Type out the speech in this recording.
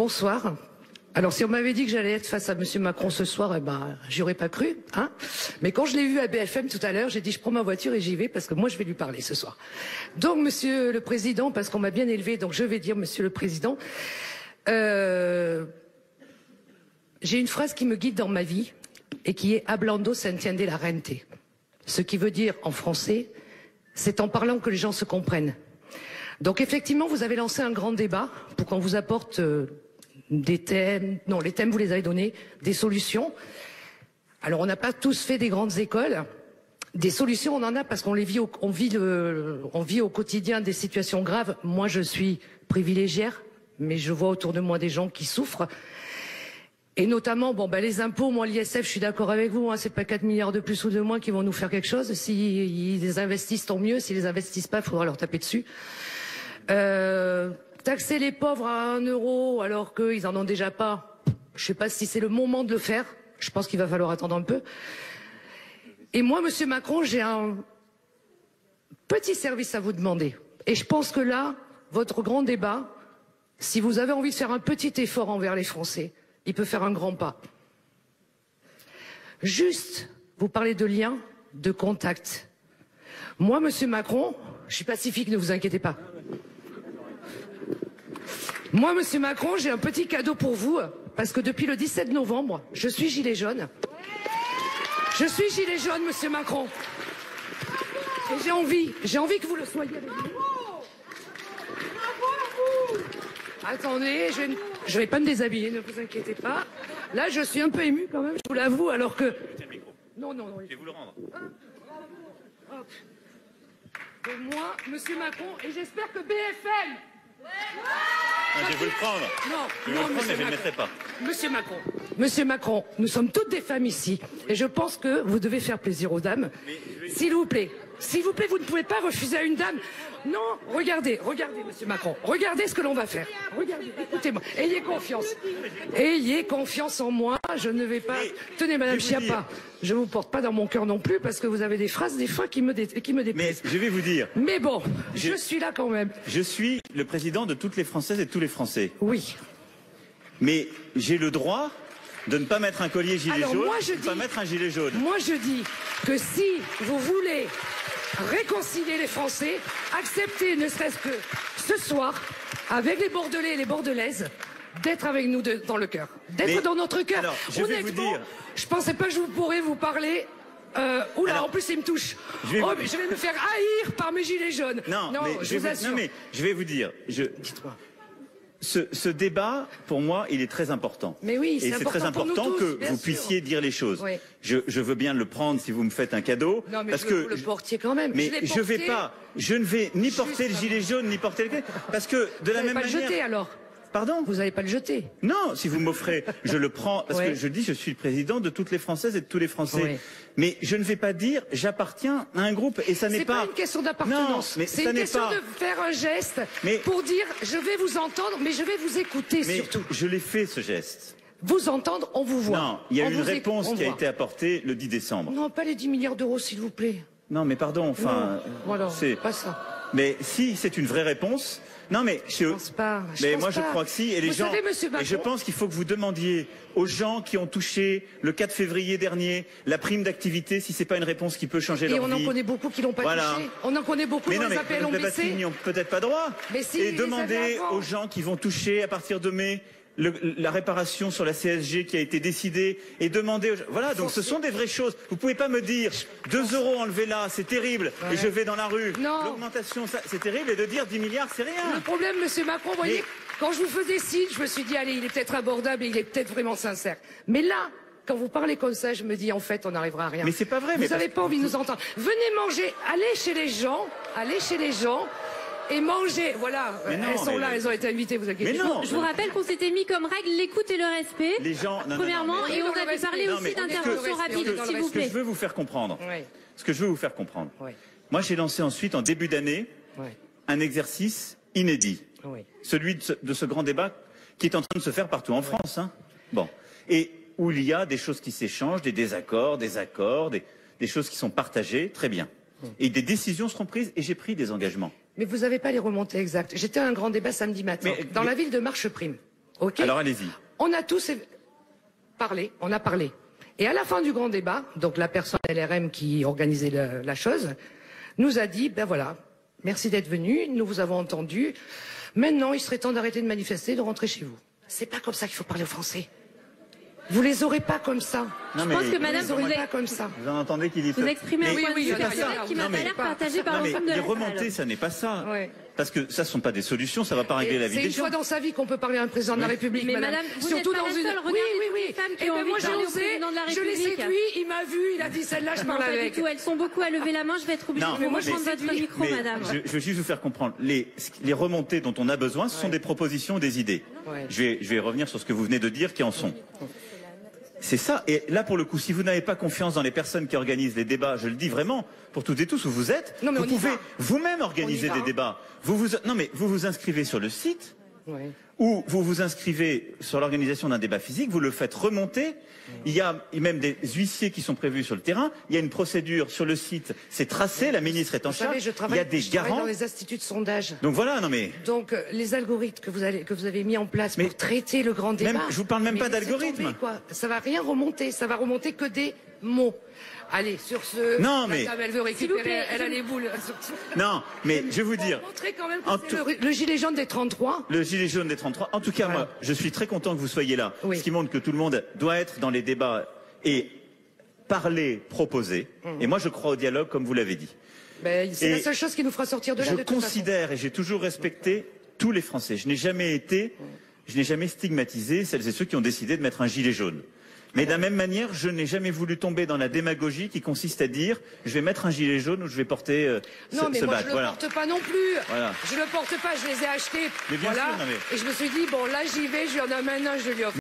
Bonsoir. Alors, si on m'avait dit que j'allais être face à Monsieur Macron ce soir, j'y aurais pas cru, hein. Mais quand je l'ai vu à BFM tout à l'heure, j'ai dit je prends ma voiture et j'y vais parce que moi je vais lui parler ce soir. Donc, Monsieur le Président, parce qu'on m'a bien élevé, donc je vais dire Monsieur le Président. J'ai une phrase qui me guide dans ma vie et qui est hablando se entiende la gente. Ce qui veut dire en français, c'est en parlant que les gens se comprennent. Donc effectivement, vous avez lancé un grand débat pour qu'on vous apporte des thèmes. Non, les thèmes, vous les avez donnés, des solutions. Alors, on n'a pas tous fait des grandes écoles. Des solutions, on en a parce qu'on les vit, on vit au quotidien des situations graves. Moi, je suis privilégiée, mais je vois autour de moi des gens qui souffrent. Et notamment, les impôts, moi, l'ISF, je suis d'accord avec vous, hein, c'est pas 4 milliards de plus ou de moins qui vont nous faire quelque chose. S'ils les investissent, tant mieux. S'ils les investissent pas, il faudra leur taper dessus. Taxer les pauvres à 1 euro alors qu'ils en ont déjà pas, je sais pas si c'est le moment de le faire. Je pense qu'il va falloir attendre un peu. Et moi, Monsieur Macron, j'ai un petit service à vous demander. Et je pense que là, votre grand débat, si vous avez envie de faire un petit effort envers les Français, il peut faire un grand pas. Juste, vous parlez de lien, de contact. Moi, Monsieur Macron, je suis pacifique, ne vous inquiétez pas. Moi, Monsieur Macron, j'ai un petit cadeau pour vous, parce que depuis le 17 novembre, je suis gilet jaune. Je suis gilet jaune, Monsieur Macron. Et j'ai envie que vous le soyez avec nous. Attendez, je vais pas me déshabiller, ne vous inquiétez pas. Là, je suis un peu émue quand même, je vous l'avoue, alors que... Non. Je vais vous le rendre. Hop. De moi, Monsieur Macron, et j'espère que BFM... Non, je vais vous le prendre. Je vais vous le prendre, mais je ne le mettrai pas. Monsieur Macron, nous sommes toutes des femmes ici, et je pense que vous devez faire plaisir aux dames. S'il vous plaît, vous ne pouvez pas refuser à une dame. Non, regardez, Monsieur Macron, regardez ce que l'on va faire. Regardez, écoutez-moi, ayez confiance en moi. Je ne vais pas. Tenez, Madame Schiappa, je vous porte pas dans mon cœur non plus parce que vous avez des phrases des fois qui me déplaisent. Mais je vais vous dire. Mais bon, je suis là quand même. Je suis le président de toutes les Françaises et de tous les Français. Oui. Mais j'ai le droit de ne pas mettre un collier gilet jaune, de ne pas mettre un gilet jaune. Moi, je dis que si vous voulez réconcilier les Français, acceptez, ne serait-ce que ce soir, avec les Bordelais et les Bordelaises, d'être avec nous dans le cœur, d'être dans notre cœur. Alors, je vais vous dire. Je pensais pas que je pourrais vous parler. En plus il me touche. Je vais me faire haïr par mes gilets jaunes. Non, mais je vous assure. Non, mais je vais vous dire. Dites-moi. Ce débat, pour moi, il est très important. Mais oui, et c'est très important que vous puissiez dire les choses. Oui. Je veux bien le prendre si vous me faites un cadeau. Non, mais parce je que veux que vous le portiez quand même. Mais je ne vais ni porter le gilet jaune, ni porter le... Parce que de la même manière... Vous n'allez pas le jeter alors? Pardon? Vous n'allez pas le jeter? Non, si vous m'offrez, je le prends, parce que je dis je suis le président de toutes les Françaises et de tous les Français. Oui. Mais je ne vais pas dire j'appartiens à un groupe, et ça n'est pas... C'est pas une question d'appartenance, c'est une question de faire un geste pour dire je vais vous entendre, mais je vais vous écouter surtout. Je l'ai fait ce geste. Vous entendre, on vous voit. Non, il y a une réponse qui a été apportée le 10 décembre. Non, pas les 10 milliards d'euros, s'il vous plaît. Non, mais pardon, enfin... Voilà, c'est pas ça. Mais si c'est une vraie réponse... Non, mais je pense pas. Mais moi, je crois que si. Et les gens. Savez, Monsieur Macron, et je pense qu'il faut que vous demandiez aux gens qui ont touché le 4 février dernier la prime d'activité si c'est pas une réponse qui peut changer leur vie. Et on en connaît beaucoup qui l'ont pas touché. On en connaît beaucoup dont les appels ont baissé. Ils n'y ont peut-être pas droit. Mais si, et demandez aux gens qui vont toucher à partir de mai la réparation sur la CSG qui a été décidée, et demander... Voilà, donc ce sont des vraies choses. Vous pouvez pas me dire 2 € enlevés là, c'est terrible, et je vais dans la rue. L'augmentation, c'est terrible, et de dire 10 milliards, c'est rien. Le problème, Monsieur Macron, vous voyez, quand je vous faisais signe, je me suis dit, allez, il est peut-être abordable et il est peut-être vraiment sincère. Mais là, quand vous parlez comme ça, je me dis, en fait, on n'arrivera à rien. Mais c'est pas vrai. Vous n'avez pas envie de nous entendre. Venez manger, allez chez les gens, et manger, voilà, elles sont là, elles ont été invitées, vous inquiétez pas. Je vous rappelle qu'on s'était mis comme règle l'écoute et le respect, les gens, premièrement, et on avait parlé aussi d'intervention rapide, s'il vous plaît. Ce que je veux vous faire comprendre, moi j'ai lancé ensuite, en début d'année, un exercice inédit, celui de ce grand débat qui est en train de se faire partout en France. Hein. Bon. Et où il y a des choses qui s'échangent, des désaccords, des accords, des choses qui sont partagées, très bien. Et des décisions seront prises, et j'ai pris des engagements. Mais vous n'avez pas les remontées exactes. J'étais à un grand débat samedi matin, dans la ville de Marcheprime. Okay. Alors allez-y. On a tous parlé, on a parlé. Et à la fin du grand débat, donc la personne LRM qui organisait la chose, nous a dit, ben voilà, merci d'être venu, nous vous avons entendu. Maintenant, il serait temps d'arrêter de manifester et de rentrer chez vous. C'est pas comme ça qu'il faut parler aux Français. Vous les aurez pas comme ça. Non, je pense que madame, vous les aurez pas comme ça. Vous en entendez qui dit ça? Vous exprimez un point de vue personnel qui m'a pas l'air partagé par l'ensemble de la salle. Les remontées, ça n'est pas ça. Ouais. Parce que ça ne sont pas des solutions, ça ne va pas régler la vie des gens. C'est une fois dans sa vie qu'on peut parler à un président de la République, mais madame. Vous surtout dans une. Oui. Les femmes qui ont envie de parler au président de la République. Je l'ai séduit, il m'a vu, il a dit celle-là, je parle avec. Elles sont beaucoup à lever la main, je vais être obligée de reprendre votre micro, madame. Je veux juste vous faire comprendre. Les remontées dont on a besoin, ce sont des propositions, des idées. Je vais revenir sur ce que vous venez de dire, qui en sont. C'est ça. Et là, pour le coup, si vous n'avez pas confiance dans les personnes qui organisent les débats, je le dis vraiment, pour toutes et tous où vous êtes, vous pouvez vous-même organiser des débats. Vous vous inscrivez sur le site, ou vous vous inscrivez sur l'organisation d'un débat physique, vous le faites remonter. Il y a même des huissiers qui sont prévus sur le terrain. Il y a une procédure sur le site. C'est tracé. La ministre est en charge. Il y a des garants. Dans les instituts de sondage. Donc voilà, Donc les algorithmes que vous avez mis en place pour traiter le grand débat. Je vous parle même pas d'algorithme. Ça va rien remonter. Ça va remonter que des mots. Allez, sur ce. Non, mais. Madame, elle veut récupérer. Elle a les boules. Non, mais je vais vous dire. Montrer quand même que le gilet jaune des 33. Le gilet jaune des 33. En tout cas, moi, je suis très content que vous soyez là. Oui. Ce qui montre que tout le monde doit être dans les débats et parler, proposer. Et moi, je crois au dialogue, comme vous l'avez dit. C'est la seule chose qui nous fera sortir de là. Je considère et j'ai toujours respecté tous les Français. Je n'ai jamais stigmatisé celles et ceux qui ont décidé de mettre un gilet jaune. Mais de la même manière, je n'ai jamais voulu tomber dans la démagogie qui consiste à dire je vais mettre un gilet jaune ou je vais porter ce badge. Non, mais moi je le porte pas non plus. Voilà. Je le porte pas, je les ai achetés. Mais bien sûr, Et je me suis dit bon là j'y vais, je lui en amène un, je lui offre.